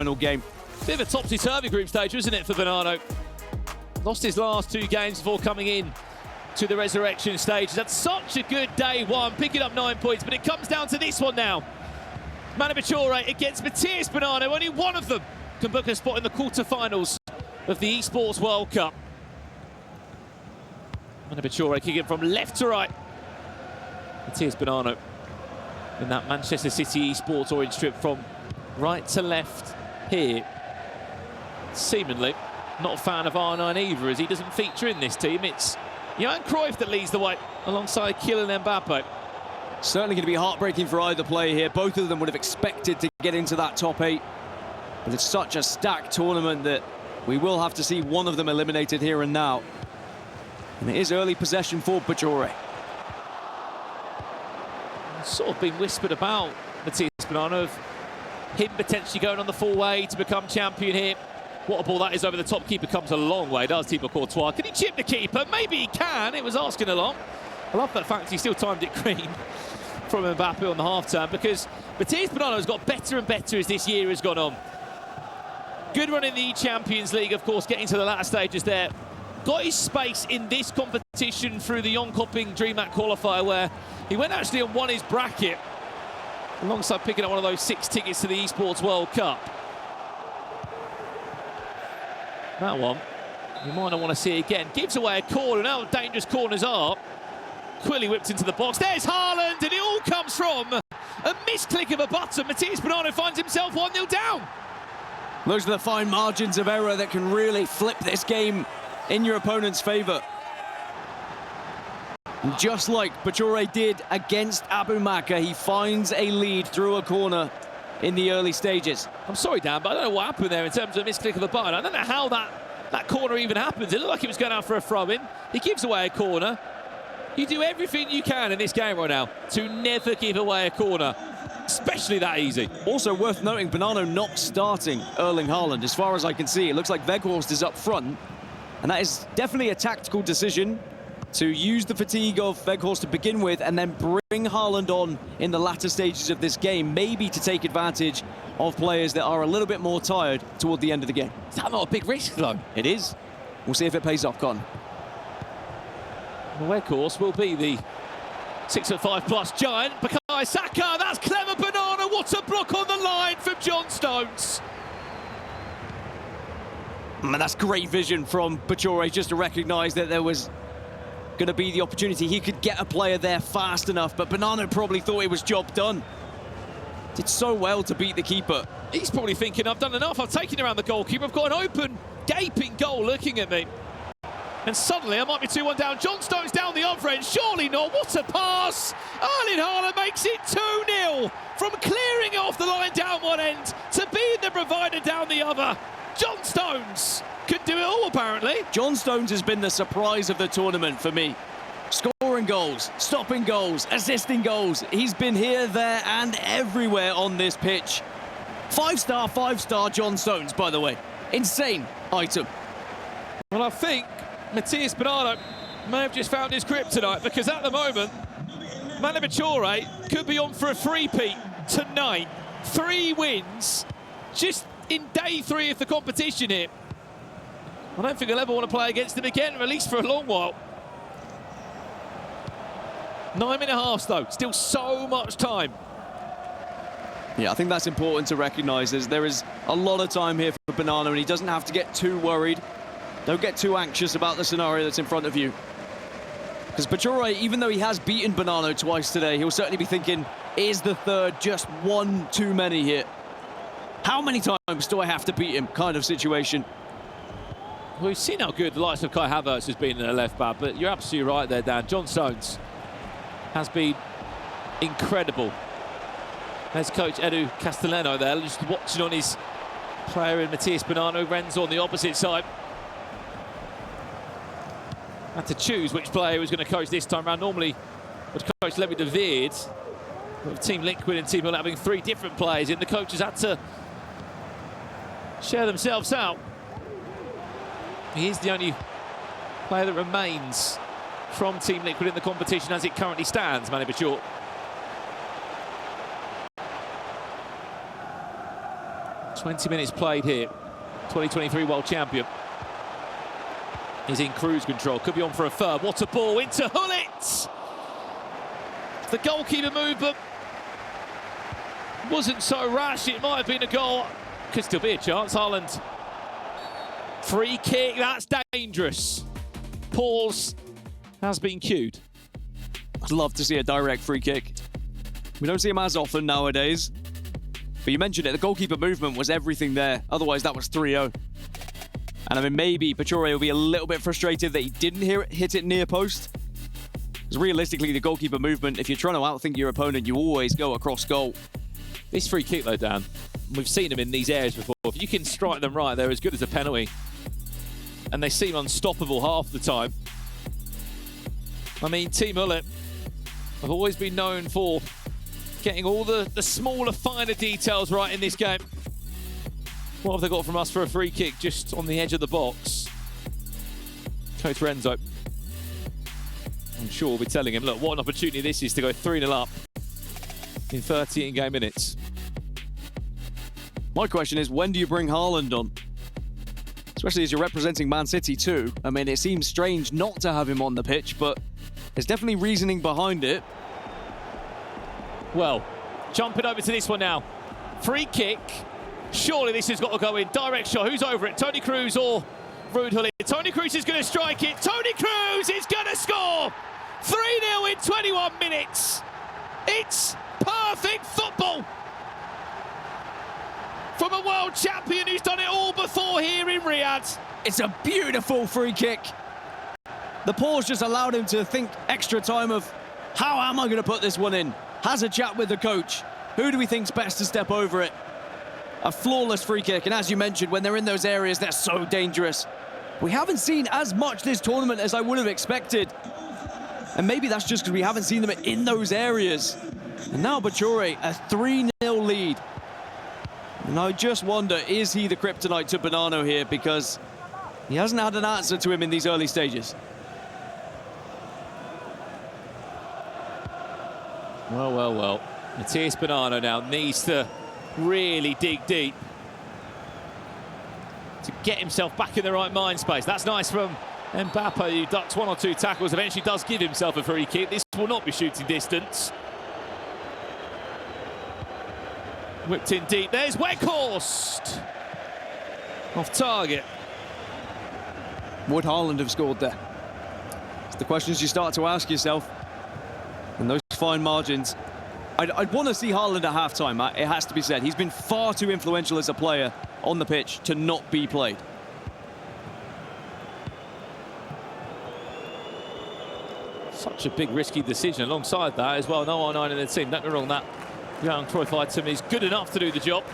final game. Bit of a topsy-turvy group stage, isn't it, for Bonanno? Lost his last 2 games before coming in to the resurrection stage. He's had such a good day one, picking up 9 points, but it comes down to this one now. ManuBachoore against Matthias Bonanno. Only one of them can book a spot in the quarter-finals of the Esports World Cup. ManuBachoore kicking from left to right. Matthias Bonanno in that Manchester City Esports orange strip from right to left here. Seemingly not a fan of R9 either, as he doesn't feature in this team. It's Johan Cruyff that leads the way alongside Kylian Mbappe. Certainly going to be heartbreaking for either player here. Both of them would have expected to get into that top 8. But it's such a stacked tournament that we will have to see one of them eliminated here and now. And it is early possession for Bachoore. It's sort of been whispered about Matthias Bonanno of him potentially going on the full way to become champion here. What a ball that is over the top. Keeper comes a long way, does Thibaut Courtois. Can he chip the keeper? Maybe he can. It was asking a lot. I love that fact he still timed it green from Mbappe on the half-turn, because Matthias Bonanno has got better and better as this year has gone on. Good run in the Champions League, of course, getting to the latter stages there. Got his space in this competition through the Jönköping DreamHack qualifier, where he went actually and won his bracket alongside picking up one of those 6 tickets to the Esports World Cup. That one, you might not want to see again. Gives away a corner. Now dangerous corners are. Quilly whipped into the box. There's Haaland, and it all comes from a misclick of a button. Matthias Bonanno finds himself 1-0 down. Those are the fine margins of error that can really flip this game in your opponent's favour. And just like Bachoore did against Abumaka, he finds a lead through a corner in the early stages. I'm sorry, Dan, but I don't know what happened there in terms of a misclick of a button. I don't know how that corner even happens. It looked like he was going out for a throw-in. He gives away a corner. You do everything you can in this game right now to never give away a corner, especially that easy. Also worth noting, Bonanno not starting Erling Haaland. As far as I can see, it looks like Weghorst is up front, and that is definitely a tactical decision to use the fatigue of Weghorst to begin with and then bring Haaland on in the latter stages of this game, maybe to take advantage of players that are a little bit more tired toward the end of the game. Is that not a big risk, though? It is. We'll see if it pays off, Con. Weghorst will be the 6'5+ giant. Bukayo Saka, that's clever Bonanno. What a block on the line from John Stones. Man, that's great vision from Bachoore, just to recognise that there was going to be the opportunity. He could get a player there fast enough, but Bonanno probably thought it was job done. Did so well to beat the keeper. He's probably thinking, I've done enough. I've taken around the goalkeeper. I've got an open, gaping goal looking at me. And suddenly I might be 2-1 down. John Stones down the other end. Surely not. What a pass. Erling Haaland makes it 2-0. From clearing it off the line down one end to being the provider down the other. John Stones could do it all, apparently. John Stones has been the surprise of the tournament for me. Scoring goals, stopping goals, assisting goals. He's been here, there and everywhere on this pitch. 5-star John Stones, by the way. Insane item. Well, I think Matthias Bonanno may have just found his kryptonite, because at the moment, ManuBachoore could be on for a three-peat tonight. 3 wins just in day 3 of the competition here. I don't think I'll ever want to play against him again, or at least for a long while. 9.5 though, still so much time. Yeah, I think that's important to recognise. There is a lot of time here for Bonanno, and he doesn't have to get too worried. Don't get too anxious about the scenario that's in front of you. Because Bachoore, even though he has beaten Bonanno twice today, he'll certainly be thinking, is the third just one too many here? How many times do I have to beat him kind of situation? Well, we've seen how good the likes of Kai Havertz has been in the left back, but you're absolutely right there, Dan. John Stones has been incredible. There's coach Edu Castellano there, just watching on his player in Matthias Bonanno. Renzo on the opposite side. Had to choose which player he was going to coach this time around. Normally would coach Levi de Veerd. With Team Liquid and Team Hill having 3 different players in, the coaches had to share themselves out. He is the only player that remains from Team Liquid in the competition as it currently stands, ManuBachoore. 20 minutes played here. 2023 world champion. He's in cruise control, could be on for a third. What a ball into Hullet! The goalkeeper movement wasn't so rash, it might have been a goal. Could still be a chance, Haaland. Free kick, that's dangerous. Pause has been cued. I'd love to see a direct free kick. We don't see them as often nowadays. But you mentioned it, the goalkeeper movement was everything there. Otherwise, that was 3-0. And I mean, maybe Bachoore will be a little bit frustrated that he didn't hit it near post. Because realistically, the goalkeeper movement, if you're trying to outthink your opponent, you always go across goal. This free kick though, Dan, we've seen them in these areas before. If you can strike them right, they're as good as a penalty. And they seem unstoppable half the time. I mean, Team Hullet have always been known for getting all the smaller, finer details right in this game. What have they got from us for a free kick just on the edge of the box? Coach Renzo, I'm sure we'll be telling him, look, what an opportunity this is to go 3-0 up in 30 in-game minutes. My question is, when do you bring Haaland on? Especially as you're representing Man City too. I mean, it seems strange not to have him on the pitch, but there's definitely reasoning behind it. Well, jumping over to this one now. Free kick. Surely this has got to go in. Direct shot. Who's over it? Toni Kroos or Ruud Gullit? Toni Kroos is going to strike it. Toni Kroos is going to score! 3-0 in 21 minutes. It's perfect football from a world champion who's done it all before here in Riyadh. It's a beautiful free kick. The pause just allowed him to think extra time of, how am I going to put this one in? Has a chat with the coach. Who do we think's best to step over it? A flawless free kick, and as you mentioned, when they're in those areas, they're so dangerous. We haven't seen as much this tournament as I would have expected. And maybe that's just because we haven't seen them in those areas. And now Bachoore, a 3-0 lead. And I just wonder, is he the kryptonite to Bonanno here? Because he hasn't had an answer to him in these early stages. Well, well, well. Matthias Bonanno now needs to really dig deep to get himself back in the right mind space. That's nice from Mbappe, who ducks one or two tackles, eventually does give himself a free kick. This will not be shooting distance. Whipped in deep. There's Weghorst. Off target. Would Haaland have scored there? It's the questions you start to ask yourself. And those fine margins. I'd want to see Haaland at half-time, it has to be said. He's been far too influential as a player on the pitch to not be played. Such a big risky decision alongside that as well. No R9 in the team, don't get me wrong, that young Cruyff item is good enough to do the job.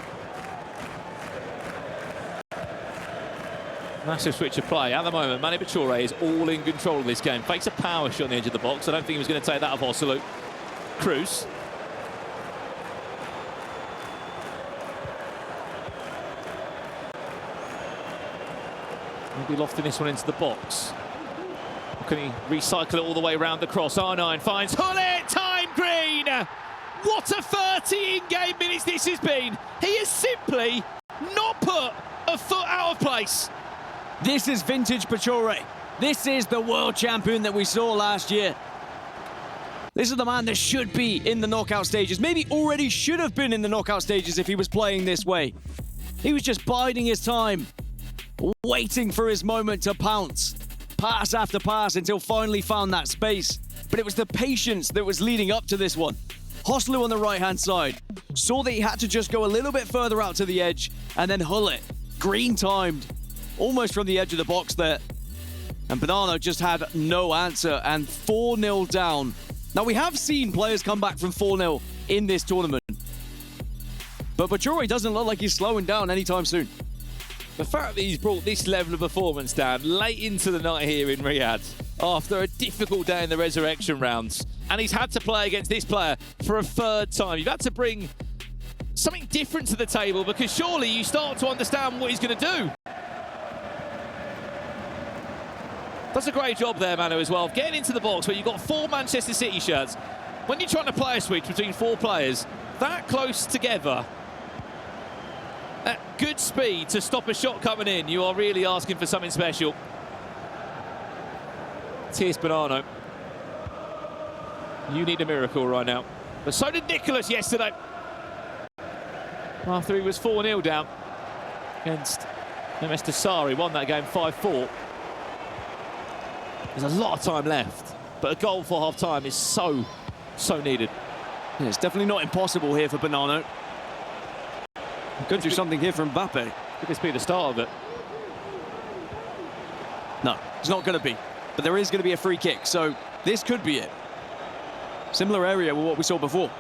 Massive switch of play. At the moment, ManuBachoore is all in control of this game. Fakes a power shot on the edge of the box. I don't think he was going to take that of Ocelot. Kroos. Maybe lofting this one into the box. Can he recycle it all the way around the cross? R9 finds Hullet, time green! What a 30 in-game minutes this has been. He has simply not put a foot out of place. This is vintage Bachoore. This is the world champion that we saw last year. This is the man that should be in the knockout stages. Maybe already should have been in the knockout stages if he was playing this way. He was just biding his time, waiting for his moment to pounce. Pass after pass until finally found that space. But it was the patience that was leading up to this one. Ocelot on the right-hand side saw that he had to just go a little bit further out to the edge, and then Hullet, green-timed, almost from the edge of the box there. And Bonanno just had no answer, and 4-0 down. Now, we have seen players come back from 4-0 in this tournament. But Bachoore doesn't look like he's slowing down anytime soon. The fact that he's brought this level of performance down late into the night here in Riyadh after a difficult day in the resurrection rounds, and he's had to play against this player for a third time. You've had to bring something different to the table, because surely you start to understand what he's going to do. Does a great job there, Manu, as well, getting into the box where you've got 4 Manchester City shirts. When you're trying to play a switch between 4 players that close together, good speed to stop a shot coming in, you are really asking for something special. Here's Bonanno. You need a miracle right now. But so did Nicholas yesterday. After he was 4-0 down against Sari, won that game 5-4. There's a lot of time left, but a goal for half-time is so needed. Yeah, it's definitely not impossible here for Bonanno. Could do something here from Mbappe. Could this be the start of it? No, it's not going to be. But there is going to be a free kick, so this could be it. Similar area with what we saw before.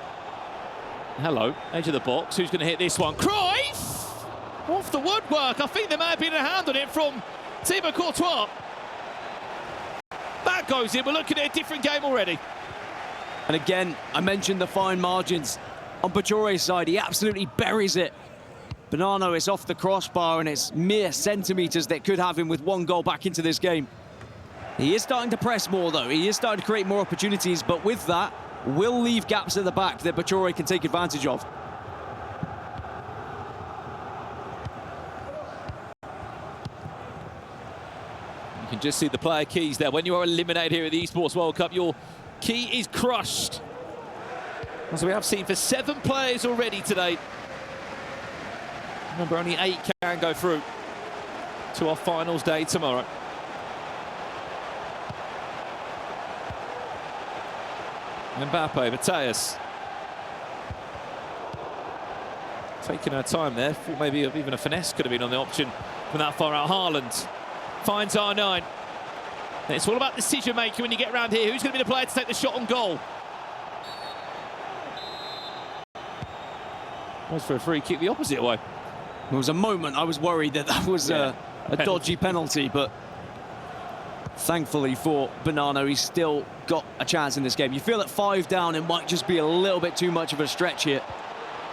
Hello, edge of the box. Who's going to hit this one? Cruyff! Off the woodwork. I think there may have been a hand on it from Thibaut Courtois. That goes in. We're looking at a different game already. And again, I mentioned the fine margins. On Bachoore's side, he absolutely buries it. Bonanno is off the crossbar, and it's mere centimetres that could have him with one goal back into this game. He is starting to press more, though. He is starting to create more opportunities, but with that, will leave gaps at the back that Bachoore can take advantage of. You can just see the player keys there. When you are eliminated here at the Esports World Cup, your key is crushed. As we have seen for 7 players already today. Remember, only 8 can go through to our finals day tomorrow. Mbappe, Mateus. Taking her time there. Thought maybe even a finesse could have been on the option from that far out. Haaland finds R9. And it's all about decision making when you get around here. Who's going to be the player to take the shot on goal? Was for a free kick the opposite way. There was a moment I was worried that that was a dodgy penalty, but thankfully for Bonanno, he's still got a chance in this game. You feel at 5 down, it might just be a little bit too much of a stretch here.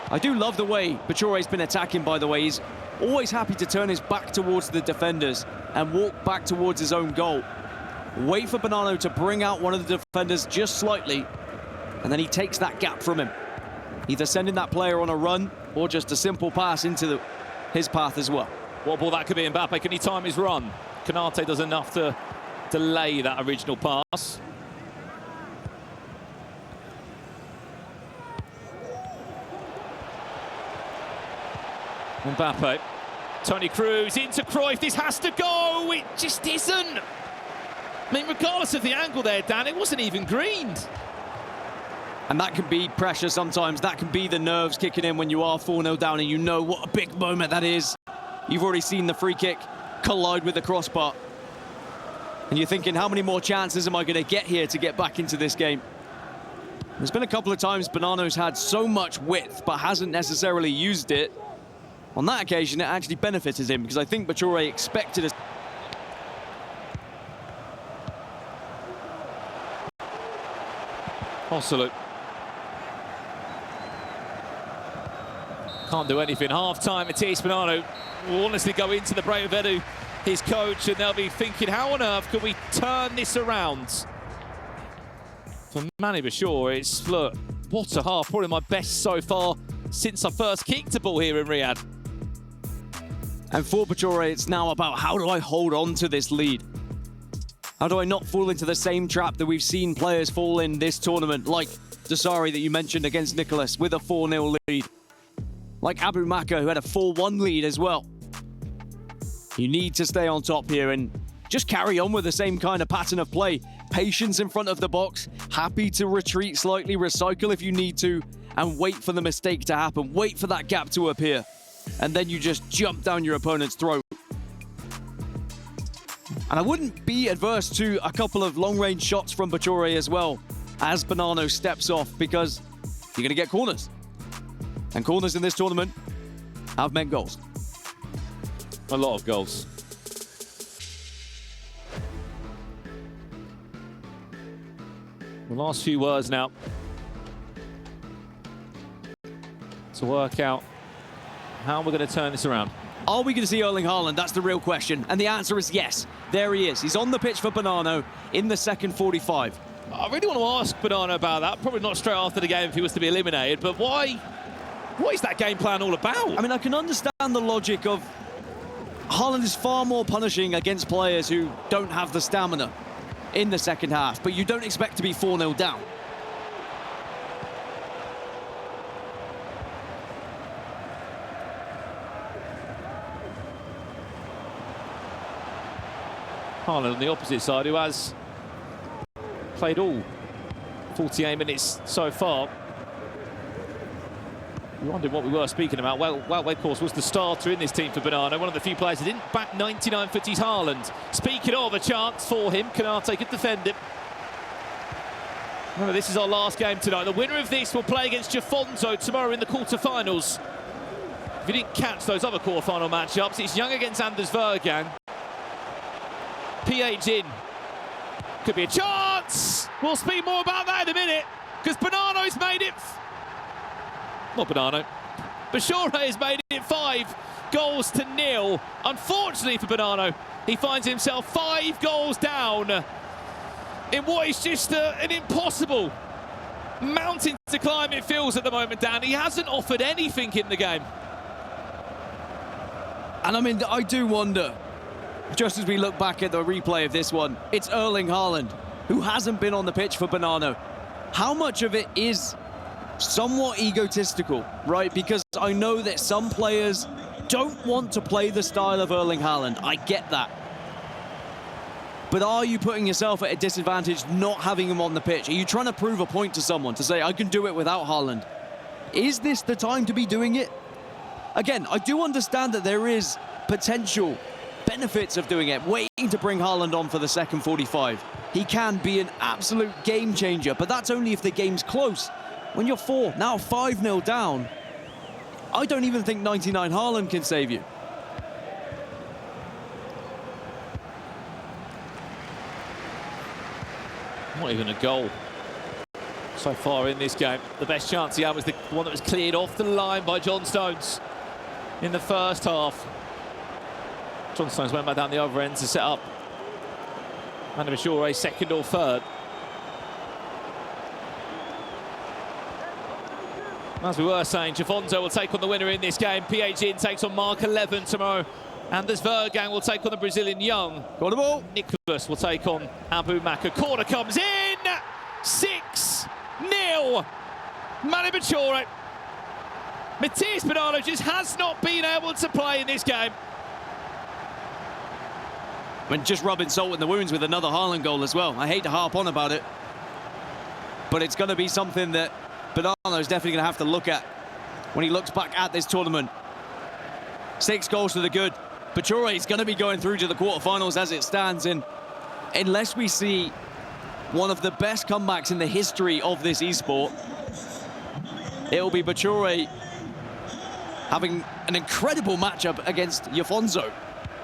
I do love the way Bachoore's been attacking, by the way. He's always happy to turn his back towards the defenders and walk back towards his own goal. Wait for Bonanno to bring out one of the defenders just slightly, and then he takes that gap from him. Either sending that player on a run or just a simple pass into his path as well. What ball that could be. Mbappe, can he time his run? Canate does enough to delay that original pass. Mbappe, Toni Kroos into Cruyff. This has to go. It just isn't. I mean, regardless of the angle there, Dan, it wasn't even greened. And that can be pressure sometimes. That can be the nerves kicking in when you are 4-0 down, and you know what a big moment that is. You've already seen the free kick collide with the crossbar. And you're thinking, how many more chances am I going to get here to get back into this game? There's been a couple of times Bonanno's had so much width, but hasn't necessarily used it. On that occasion, it actually benefited him, because I think Bachoore expected a... Absolute. Can't do anything. Half-time, Mathias Bonanno will honestly go into the break with Edu, his coach, and they'll be thinking, how on earth can we turn this around? For ManuBachoore, it's, look, what a half. Probably my best so far since I first kicked a ball here in Riyadh. And for Bachoore, it's now about how do I hold on to this lead? How do I not fall into the same trap that we've seen players fall in this tournament, like Dasari that you mentioned against Nicholas with a 4-0 lead, like Abu Maka, who had a 4-1 lead as well. You need to stay on top here and just carry on with the same kind of pattern of play. Patience in front of the box, happy to retreat slightly, recycle if you need to, and wait for the mistake to happen. Wait for that gap to appear. And then you just jump down your opponent's throat. And I wouldn't be adverse to a couple of long-range shots from Bachoore as well, as Bonanno steps off, because you're going to get corners. And corners in this tournament have meant goals. A lot of goals. The last few words now to work out how we're going to turn this around. Are we going to see Erling Haaland? That's the real question. And the answer is yes. There he is. He's on the pitch for Bonanno in the second 45. I really want to ask Bonanno about that. Probably not straight after the game if he was to be eliminated, but why What is that game plan all about? I mean, I can understand the logic of Haaland is far more punishing against players who don't have the stamina in the second half, but you don't expect to be 4-0 down. Haaland on the opposite side, who has played all 48 minutes so far. We wondered what we were speaking about. Well, of course, was the starter in this team for Bonanno. One of the few players that didn't back 99 footies Haaland. Speaking of, a chance for him. Canate could defend it. Remember, this is our last game tonight. The winner of this will play against Jafonzo tomorrow in the quarter-finals. If you didn't catch those other quarter-final matchups, it's Young against Anders Vergang. PH in. Could be a chance. We'll speak more about that in a minute, because Bonanno's made it. Not Bonanno. Bachoore has made it 5-0. Unfortunately for Bonanno, he finds himself 5 goals down in what is just an impossible mountain to climb, it feels at the moment, Dan. He hasn't offered anything in the game. And I mean, I do wonder, just as we look back at the replay of this one, it's Erling Haaland, who hasn't been on the pitch for Bonanno. How much of it is somewhat egotistical, right? Because I know that some players don't want to play the style of Erling Haaland. I get that. But are you putting yourself at a disadvantage not having him on the pitch? Are you trying to prove a point to someone to say, I can do it without Haaland? Is this the time to be doing it? Again, I do understand that there is potential benefits of doing it, waiting to bring Haaland on for the second 45. He can be an absolute game changer, but that's only if the game's close. When you're 4, now 5-0 down, I don't even think 99 Haaland can save you. Not even a goal so far in this game. The best chance he had was the one that was cleared off the line by John Stones in the first half. John Stones went back down the other end to set up ManuBachoore second or third. As we were saying, Jafonzo will take on the winner in this game. PH takes on Mark 11 tomorrow. Anders Vergang will take on the Brazilian Young. Got the ball. Nicholas will take on Abu Maka. Corner comes in. 6-0. ManuBachoore. Matthias Bonanno just has not been able to play in this game. And just rubbing salt in the wounds with another Haaland goal as well. I hate to harp on about it, but it's going to be something that Bonanno is definitely going to have to look at when he looks back at this tournament. 6 goals to the good. Bachoore is going to be going through to the quarterfinals as it stands, and unless we see one of the best comebacks in the history of this esport, it'll be Bachoore having an incredible matchup against Jafonzo.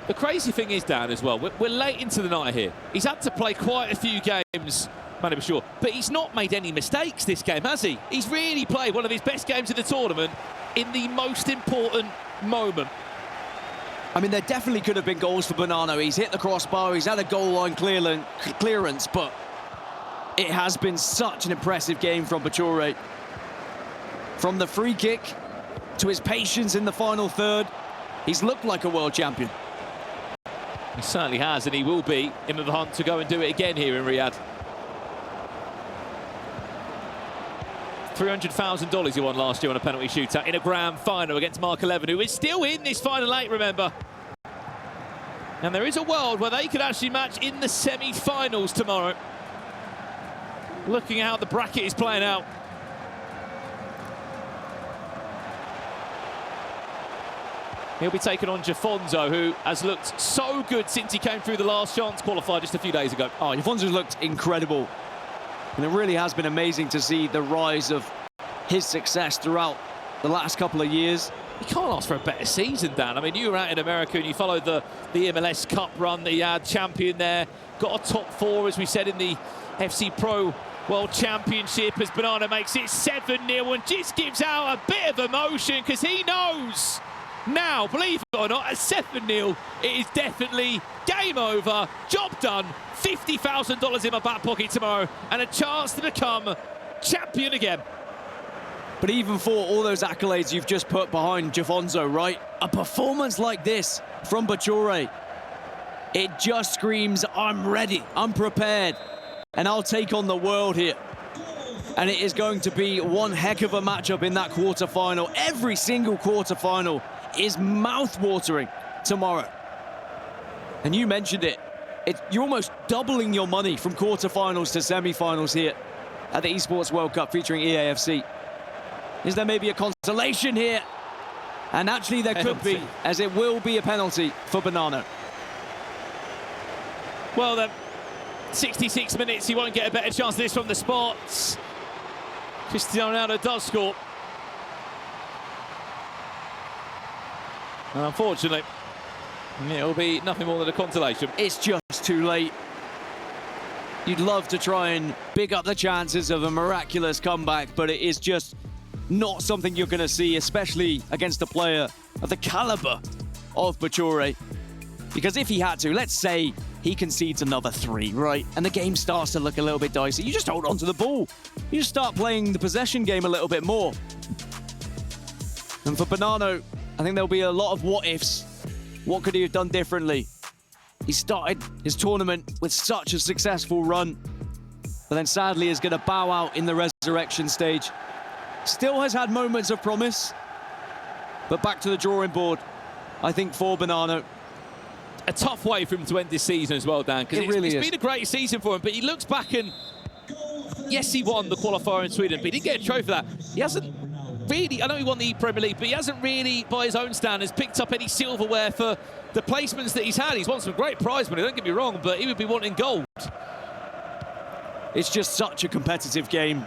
The crazy thing is, Dan, as well, we're late into the night here. He's had to play quite a few games, ManuBachoore, but he's not made any mistakes this game, has he? He's really played one of his best games of the tournament in the most important moment. I mean, there definitely could have been goals for Bonanno. He's hit the crossbar, he's had a goal line clearance, but it has been such an impressive game from Bachoore. From the free kick to his patience in the final third, he's looked like a world champion. He certainly has, and he will be in the hunt to go and do it again here in Riyadh. $300,000 he won last year on a penalty shootout in a grand final against Mark 11, who is still in this final 8, remember. And there is a world where they could actually match in the semi-finals tomorrow. Looking at how the bracket is playing out. He'll be taking on Jafonzo, who has looked so good since he came through the last chance qualifier just a few days ago. Oh, Jafonzo's looked incredible. And it really has been amazing to see the rise of his success throughout the last couple of years. You can't ask for a better season, Dan. I mean, you were out in America and you followed the MLS Cup run that he had, champion there. Got a top 4, as we said, in the FC Pro World Championship as Bonanno makes it 7-0 and just gives out a bit of emotion because he knows now, believe it or not, at 7-0, it is definitely game over, job done, $50,000 in my back pocket tomorrow, and a chance to become champion again. But even for all those accolades you've just put behind Jafonzo, right? A performance like this from Bachoore, it just screams, I'm ready, I'm prepared, and I'll take on the world here. And it is going to be one heck of a matchup in that quarterfinal. Every single quarterfinal is mouth-watering tomorrow. And you mentioned it. You're almost doubling your money from quarterfinals to semi-finals here at the Esports World Cup featuring EA FC. Is there maybe a consolation here? And actually there could be, as it will be a penalty for Bonanno. Well then, 66 minutes, he won't get a better chance of this from the spots. Cristiano Ronaldo does score. And unfortunately, it'll be nothing more than a consolation. It's just too late. You'd love to try and big up the chances of a miraculous comeback, but it is just not something you're going to see, especially against a player of the caliber of Bachoore. Because if he had to, let's say he concedes another 3, right? And the game starts to look a little bit dicey. You just hold on to the ball. You just start playing the possession game a little bit more. And for Bonanno, I think there'll be a lot of what-ifs. What could he have done differently? He started his tournament with such a successful run, but then sadly is going to bow out in the resurrection stage. Still has had moments of promise, but back to the drawing board, I think, for Bonanno. A tough way for him to end this season as well, Dan, because it's been a great season for him, but he looks back and, yes, he won the qualifier in Sweden, but he didn't get a trophy for that. He hasn't really, I know he won the Premier League, but he hasn't really, by his own standards, picked up any silverware for the placements that he's had. He's won some great prize money, don't get me wrong, but he would be wanting gold. It's just such a competitive game.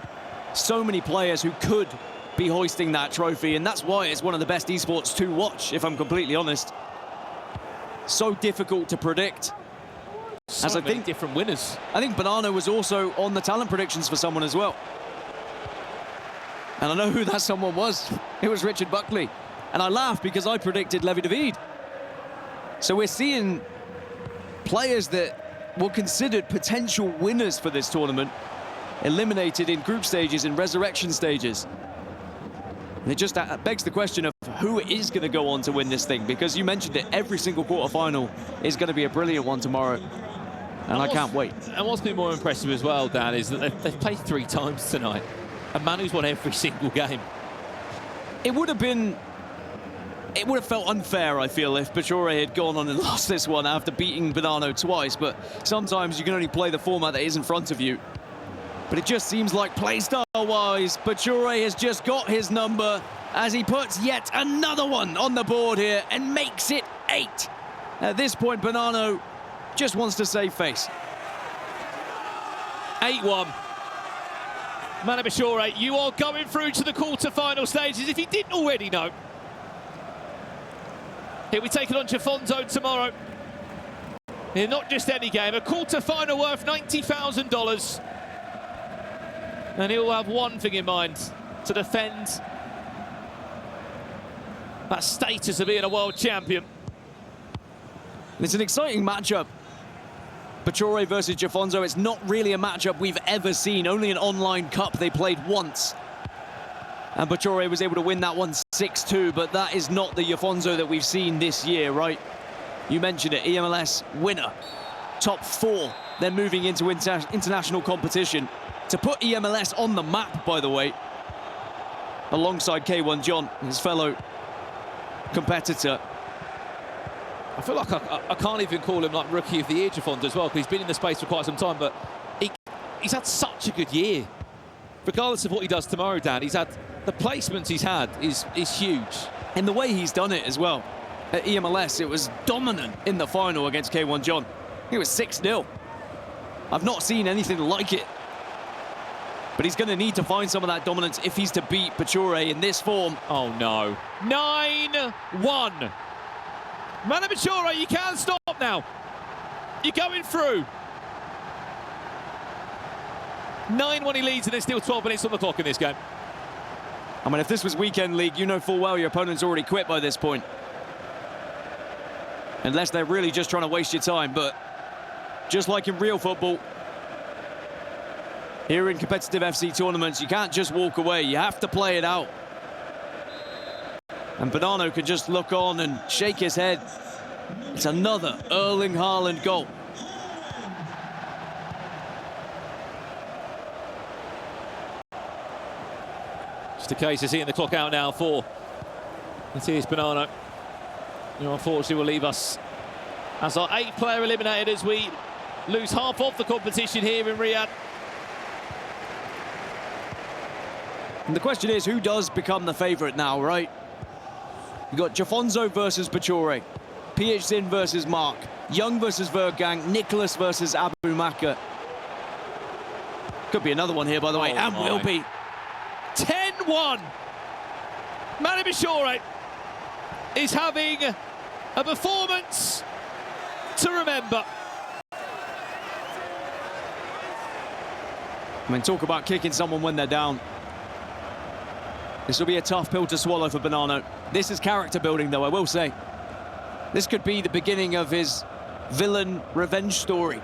So many players who could be hoisting that trophy, and that's why it's one of the best esports to watch, if I'm completely honest. So difficult to predict. So many different winners. I think Bonanno was also on the talent predictions for someone as well. And I know who that someone was. It was Richard Buckley. And I laugh because I predicted Levi David. So we're seeing players that were considered potential winners for this tournament eliminated in group stages and resurrection stages. And it just begs the question of who is going to go on to win this thing, because you mentioned it, every single quarterfinal is going to be a brilliant one tomorrow. And I can't wait. And what's been more impressive as well, Dan, is that they've played 3 times tonight. And Manu's won every single game. It would have felt unfair, I feel, if Bachoore had gone on and lost this one after beating Bonanno twice, but sometimes you can only play the format that is in front of you. But it just seems like playstyle-wise, Bachoore has just got his number as he puts yet another one on the board here and makes it 8. At this point, Bonanno just wants to save face. 8-1. ManuBachoore, you are going through to the quarter-final stages, if you didn't already know. Here we take it on Jafonzo tomorrow. In not just any game, a quarter-final worth $90,000. And he'll have one thing in mind, to defend that status of being a world champion. It's an exciting matchup. Bachoore versus Jafonzo. It's not really a matchup we've ever seen. Only an online cup they played once. And Bachoore was able to win that one 6-2, but that is not the Jafonzo that we've seen this year, right? You mentioned it, EMLS winner. Top 4, then moving into international competition. To put EMLS on the map, by the way, alongside K1 John, his fellow competitor. I feel like I can't even call him like Rookie of the Year Jafonzo as well, because he's been in the space for quite some time, but he's had such a good year. Regardless of what he does tomorrow, Dan, he's had the placements he's had is huge. And the way he's done it as well. At EMLS, it was dominant in the final against K1 John. It was 6-0. I've not seen anything like it. But he's going to need to find some of that dominance if he's to beat Bachoore in this form. Oh, no. 9-1. ManuBachoore, you can't stop now. You're going through. 9-1 he leads, and there's still 12 minutes on the clock in this game. I mean, if this was Weekend League, you know full well your opponent's already quit by this point. Unless they're really just trying to waste your time, but just like in real football, Here in competitive FC tournaments, you can't just walk away. You have to play it out. And Bonanno can just look on and shake his head. It's another Erling Haaland goal. Just a case of seeing the clock out now for Matthias Bonanno, who unfortunately will leave us as our 8th player eliminated as we lose half of the competition here in Riyadh. And the question is, who does become the favourite now, right? You've got Jafonso versus Bachoore, PH versus Mark, Young versus Vergang, Nicholas versus Abu Maka. Could be another one here, by the way, and will be. 10-1. ManuBachoore is having a performance to remember. I mean, talk about kicking someone when they're down. This will be a tough pill to swallow for Bonanno. This is character building, though, I will say. This could be the beginning of his villain revenge story.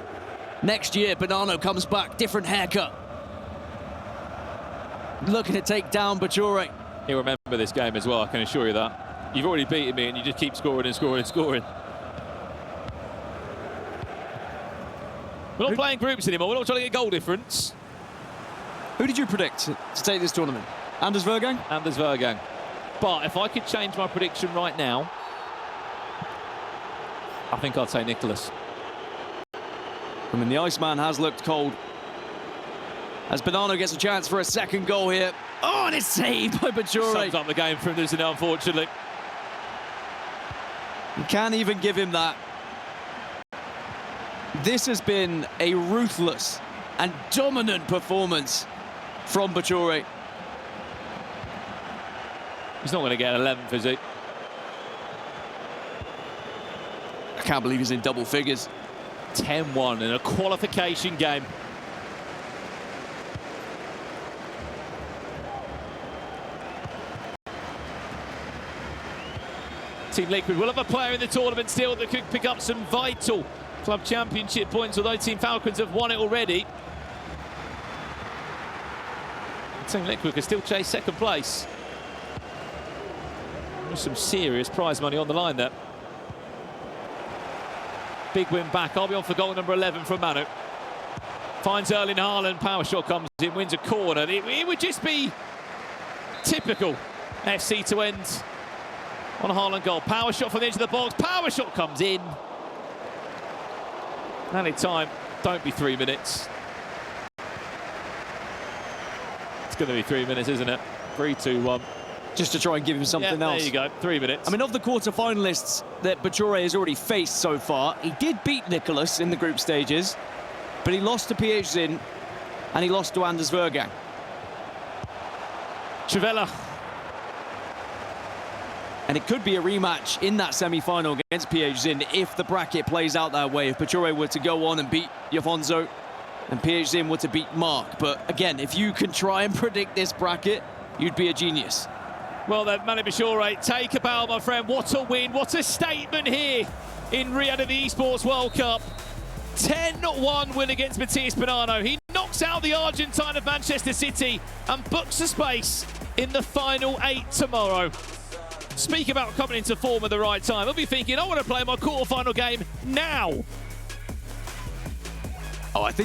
Next year, Bonanno comes back, different haircut. Looking to take down Bachoore. He'll remember this game as well, I can assure you that. You've already beaten me and you just keep scoring and scoring and scoring. We're not playing groups anymore, we're not trying to get goal difference. Who did you predict to take this tournament? Anders Vergang? Anders Vergang. But if I could change my prediction right now, I think I'd say Nicholas. I mean, the Iceman has looked cold. As Bonanno gets a chance for a second goal here. Oh, and it's saved by Bachoore. Sums up the game for him, doesn't it, unfortunately. You can't even give him that. This has been a ruthless and dominant performance from Bachoore. He's not going to get 11th, is he? I can't believe he's in double figures. 10-1 in a qualification game. Team Liquid will have a player in the tournament still that could pick up some vital club championship points, although Team Falcons have won it already. Team Liquid can still chase second place. There's some serious prize money on the line there. Big win back. I'll be on for goal number 11 from Manu. Finds Erling Haaland. Power shot comes in, wins a corner. It would just be typical FC to end on a Haaland goal. Power shot from the edge of the box. Power shot comes in. Added time. Don't be 3 minutes. It's going to be 3 minutes, isn't it? 3, 2, 1. Just to try and give him something else. There you go, 3 minutes. I mean, of the quarter-finalists that Bachoore has already faced so far, he did beat Nicholas in the group stages, but he lost to PH and he lost to Anders Vergang. Trivella. And it could be a rematch in that semi-final against PH if the bracket plays out that way. If Bachoore were to go on and beat Jafonso and PH were to beat Mark. But again, if you can try and predict this bracket, you'd be a genius. Well then, ManuBachoore, take a bow, my friend. What a win, what a statement here in Riyadh at the Esports World Cup. 10-1 win against Matthias Bonanno. He knocks out the Argentine of Manchester City and books a space in the final 8 tomorrow. Speak about coming into form at the right time. He'll be thinking, I want to play my quarter-final game now. Oh, I think